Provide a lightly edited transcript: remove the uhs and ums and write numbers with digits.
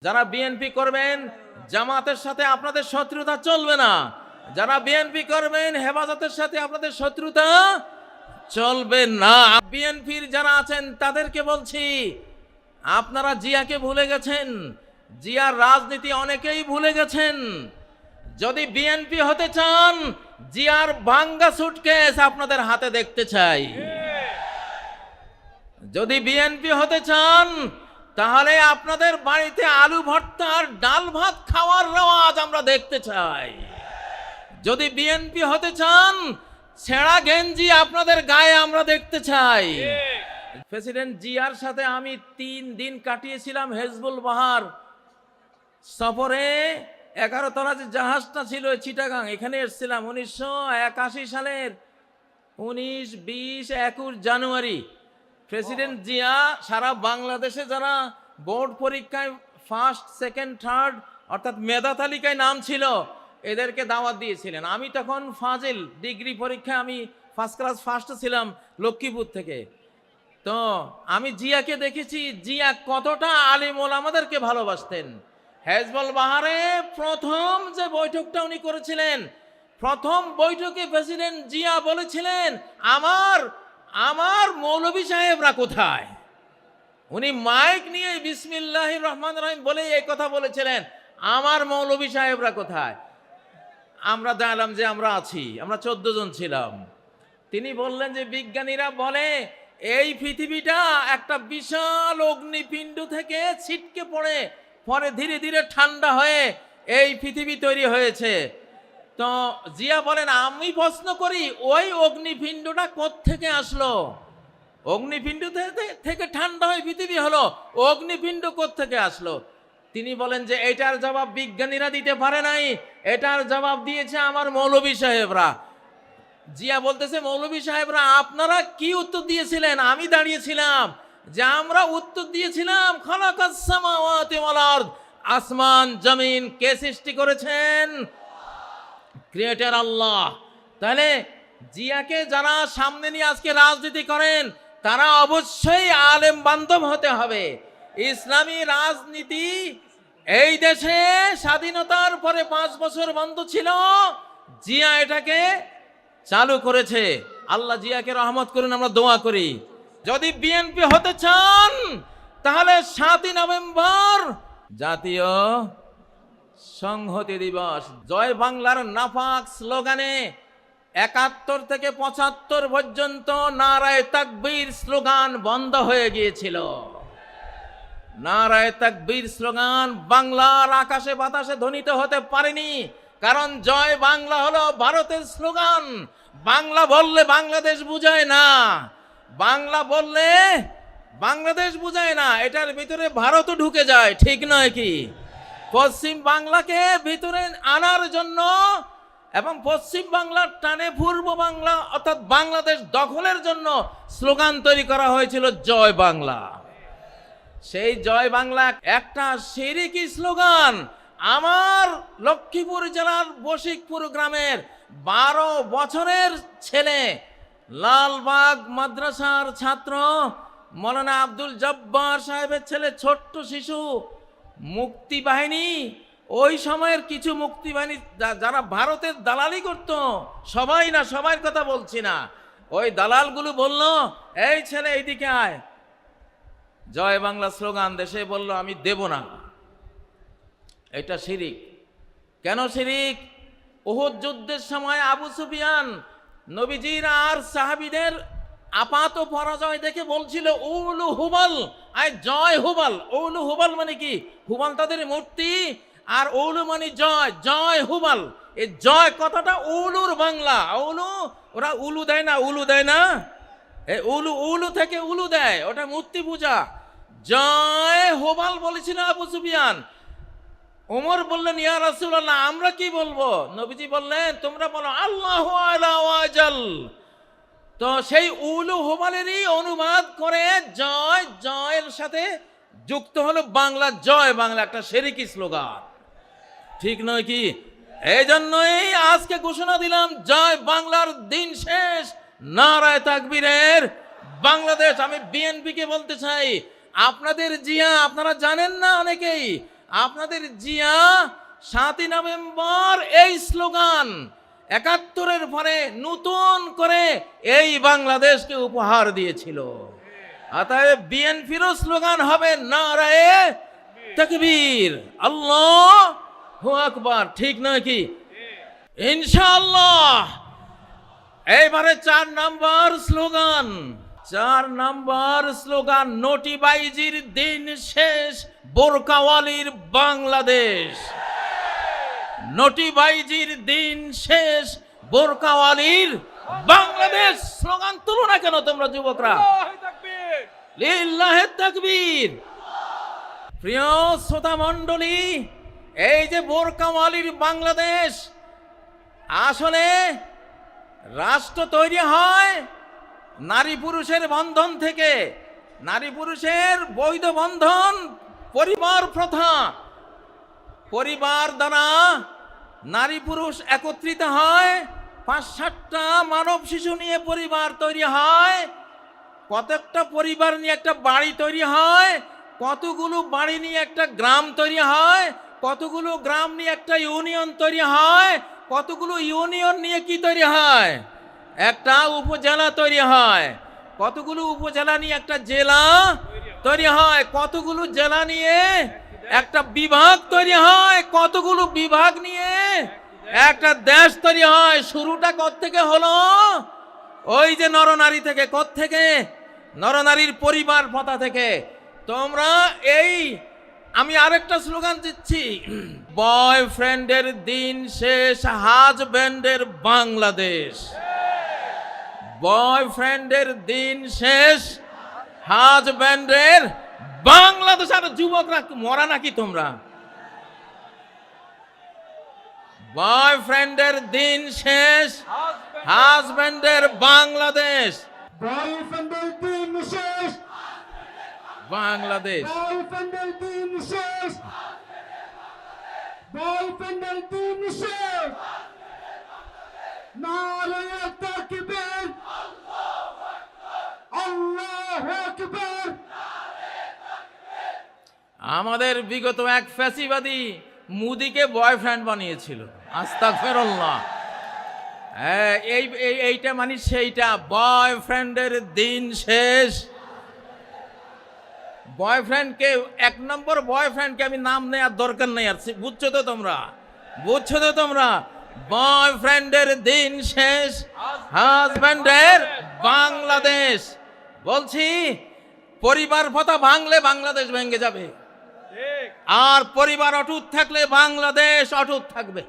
যারা বিএনপি করবেন জামাতের সাথে আপনাদের শত্রুতা চলবে না। যারা বিএনপি করবেন হেফাজতের সাথে আপনাদের শত্রুতা চলবে না। বিএনপির যারা আছেন তাদেরকে বলছি, আপনারা জিয়াকে ভুলে গেছেন, জিয়ার রাজনীতি অনেকেই ভুলে গেছেন। যদি বিএনপি হতে চান, জিয়ার ভাঙ্গা সুটকেস আপনাদের হাতে দেখতে চাই। যদি বিএনপি হতে চান, তাহলে আপনাদের বাড়িতে আলু ভর্তা আর ডাল ভাত খাওয়ার রেওয়াজ আমরা দেখতে চাই। যদি বিএনপি হতে চান, ছেঁড়া গেঞ্জি আপনাদের গায়ে আমরা দেখতে চাই। প্রেসিডেন্ট জিয়ার সাথে আমি 3 দিন কাটিয়েছিলাম হেজবুল বাহার সফরে। 11 তলা যে জাহাজটা ছিল চিটাগাং, এখানে এসেছিলাম 1981 সালের 19, 20, 21 জানুয়ারি। প্রেসিডেন্ট জিয়া সারা বাংলাদেশে যারা বোর্ড পরীক্ষায় ফার্স্ট, সেকেন্ড, থার্ড অর্থাৎ মেধা তালিকায় নাম ছিল, এদেরকে দাওয়াত দিয়েছিলেন। আমি তখন ফাজিল ডিগ্রি পরীক্ষায় আমি ফার্স্ট ক্লাস ফার্স্ট ছিলাম লক্ষ্মীপুর থেকে। তো আমি জিয়াকে দেখেছি, জিয়া কতটা আলিম ওলামাদেরকে ভালোবাসতেন। হেজবুল বাহারে প্রথম যে বৈঠকটা উনি করেছিলেন, প্রথম বৈঠকে প্রেসিডেন্ট জিয়া বলেছিলেন, আমার মৌলভী সাহেবরা কোথায়? উনি মাইক নিয়ে বিসমিল্লাহির রহমানির রহিম বলে এই কথা বলেছিলেন, আমার মৌলভী সাহেবরা কোথায়? আমরা জানলাম যে আমরা আছি, আমরা 14 জন ছিলাম। তিনি বললেন যে বিজ্ঞানীরা বলে এই পৃথিবীটা একটা বিশাল অগ্নিপিণ্ড থেকে ছিটকে পড়ে পরে ধীরে ধীরে ঠান্ডা হয়ে এই পৃথিবী তৈরি হয়েছে। তো জিয়া বলেন, আমি প্রশ্ন করি ওই অগ্নিপিণ্ডটা কোত্থেকে আসলো? অগ্নিপিণ্ড থেকে ঠান্ডা হয়ে পৃথিবী হলো, অগ্নিপিণ্ড কোত্থেকে আসলো? তিনি বলেন যে এটার জবাব বিজ্ঞানীরা দিতে পারে নাই, এটার জবাব দিয়েছে আমার মৌলভী সাহেবরা। জিয়া বলতেছে, মৌলভী সাহেবরা আপনারা কি উত্তর দিয়েছিলেন? আমি দাঁড়িয়েছিলাম যে আমরা উত্তর দিয়েছিলাম খালাকাস সামাওয়াতি ওয়াল আরদ, আসমান জমিন কে সৃষ্টি করেছেন? ক্রিয়েটর আল্লাহ। তাহলে জিয়াকে যারা সামনে নিয়ে আজকে রাজনীতি করেন, তারা অবশ্যই আলেম বান্ধব হতে হবে। ইসলামী রাজনীতি এই দেশে স্বাধীনতার পরে 5 বছর বন্ধ ছিল, জিয়া এটাকে চালু করেছে। আল্লাহ জিয়াকে রহমত করুন, আমরা দোয়া করি। যদি বিএনপি হতে চান, তাহলে 7ই নভেম্বর জাতীয় সংহতি দিবস, জয় বাংলার নাপাক স্লোগানে 71 থেকে 75 পর্যন্ত নারায়ে তাকবীর স্লোগান বন্ধ হয়ে গিয়েছিল। নারায়ে তাকবীর স্লোগান বাংলার আকাশে বাতাসে ধ্বনিত হতে পারেনি, কারণ জয় বাংলা হলো ভারতের স্লোগান। বাংলা বললে বাংলাদেশ বুঝায় না, বাংলা বললে বাংলাদেশ বুঝায় না, এটার ভিতরে ভারতও ঢুকে যায়, ঠিক নয় কি? পশ্চিম বাংলাকে ভিতরে আনার জন্য এবং পশ্চিম বাংলার টানে পূর্ব বাংলা অর্থাৎ বাংলাদেশ দখলের জন্য স্লোগান তৈরি করা হয়েছিল জয় বাংলা। সেই জয় বাংলা একটা শিরকি স্লোগান। আমার লক্ষ্মীপুর জেলার বশিকপুর গ্রামের 12 বছরের ছেলে, লালবাগ মাদ্রাসার ছাত্র মৌলানা আব্দুল জব্বার সাহেবের ছেলে, ছোট্ট শিশু, মুক্তি বাহিনী, ওই সময়ের কিছু মুক্তি বাহিনী যারা ভারতের দালালি করত, সবাই না, সবার কথা বলছি না, ওই দালালগুলো বলল, এই ছেলে এইদিকে আয়, জয় বাংলা স্লোগান দেশে বলল, আমি দেব না। এটা শিরিক। কেন শিরিক? উহুদ যুদ্ধের সময় আবু সুফিয়ান নবীজির আর সাহাবীদের আপাত পরাজয় দেখে বলছিল উলু হুবাল, আয় জয় হুবাল। উলু হুবাল মানে কি? হুবাল তাদের মূর্তি, আর উলু মানে জয়, জয় হুবাল। এই জয় কথাটা উলুর বাংলা। উলু, ওরা উলু দেয় না, উলু দেয় না, এই উলু, উলু থেকে উলু দেয়, ওটা মূর্তি পূজা। জয় হুবাল বলেছিল আবু সুফিয়ান। ওমর বললেন, ইয়া রাসূলুল্লাহ আমরা কি বলবো? নবীজি বললেন, তোমরা বলো আল্লাহু আলা ওয়াজাল। তো সেই উলু হুবালেরই অনুবাদ করে জয়, জয়ের সাথে যুক্ত হলো বাংলা জয় বাংলা, একটা শিরকি স্লোগান, ঠিক নয় কি? এই জন্যই আজকে ঘোষণা দিলাম, জয় বাংলার দিন শেষ, নারায়ে তাকবীরের বাংলাদেশ। আমি বিএনপিকে বলতে চাই, আপনাদের জিয়া আপনারা জানেন না অনেকেই, আপনাদের জিয়া 7ই নভেম্বর এই স্লোগান 71-এর পরে নতুন করে এই বাংলাদেশকে উপহার দিয়েছিল। অতএব বিএনপিরও স্লোগান হবে নারায়ে তাকবীর, আল্লাহু আকবার, ঠিক নয় কি? ইনশাআল্লাহ এইবারে 4 নম্বর স্লোগান, 4 নম্বর স্লোগান, নোটিবাইজির দিন শেষ, বোরকাওয়ালির বাংলাদেশ। নোটিবাইজির দিন শেষ, বোরকাওয়ালির বাংলাদেশ। স্লোগান তুলো না কেন তোমরা যুবকরা? লিল্লাহে তাকবীর। প্রিয় শ্রোতা মণ্ডলী, এই যে বোরকাওয়ালির বাংলাদেশ, আসলে রাষ্ট্র তৈরি হয় নারী পুরুষের বন্ধন থেকে। নারী পুরুষের বৈধ বন্ধন পরিবার প্রথা, পরিবার দ্বারা নারী পুরুষ একত্রিত হয়, 5-7টা মানব শিশু নিয়ে পরিবার তৈরি হয়, কতকটা পরিবার নিয়ে একটা বাড়ি তৈরি হয়, কতগুলো বাড়ি নিয়ে একটা গ্রাম তৈরি হয়, কতগুলো গ্রাম নিয়ে একটা ইউনিয়ন তৈরি হয়, কতগুলো ইউনিয়ন নিয়ে কি তৈরি হয়? একটা উপজেলা তৈরি হয়, কতগুলো উপজেলা নিয়ে একটা জেলা তৈরি হয়, কতগুলো জেলা নিয়ে একটা বিভাগ তৈরি হয়, কতগুলো বিভাগ নিয়ে একটা দেশ তৈরি হয়। শুরুটা কোত্থেকে হলো? ওই যে নরনারী থেকে। কোত্থেকে? নরনারীর পরিবার প্রথা থেকে। তোমরা এই, আমি আরেকটা স্লোগান দিচ্ছি, বয়ফ্রেন্ডের দিন শেষ, হাজব্যান্ডের বাংলাদেশ। বয়ফ্রেন্ডের দিন শেষ, হাজব্যান্ডের বাংলাদেশ। আর যুবকরা মরা নাকি তোমরা? বয়ফ্রেন্ডের দিন শেষ, হাজব্যান্ডের বাংলাদেশ। বয়ফ্রেন্ডের দিন শেষ, বাংলাদেশ। বয়ফ্রেন্ডের দিন শেষ, বয়ফ্রেন্ডের দিন শেষ। নারায়ে তাকবীর, আল্লাহু আকবার। আমাদের বিগত এক ফ্যাসিবাদী মুদিকে বয়ফ্রেন্ড বানিয়েছিল। আস্তাগফিরুল্লাহ। এইটা মানে সেইটা, বয়ফ্রেন্ডের দিন শেষ। বয়ফ্রেন্ডকে, 1 নম্বর বয়ফ্রেন্ডকে আমি নাম নেওয়ার দরকার নেই আর, বুঝছো তো তোমরা? বুঝছো তো তোমরা? বয়ফ্রেন্ডের দিন শেষ, হাজব্যান্ডের বাংলাদেশ। বলছি, পরিবার প্রথা ভাঙলে বাংলাদেশ ভেঙে যাবে, আর পরিবার অটুট থাকলে বাংলাদেশ অটুট থাকবে।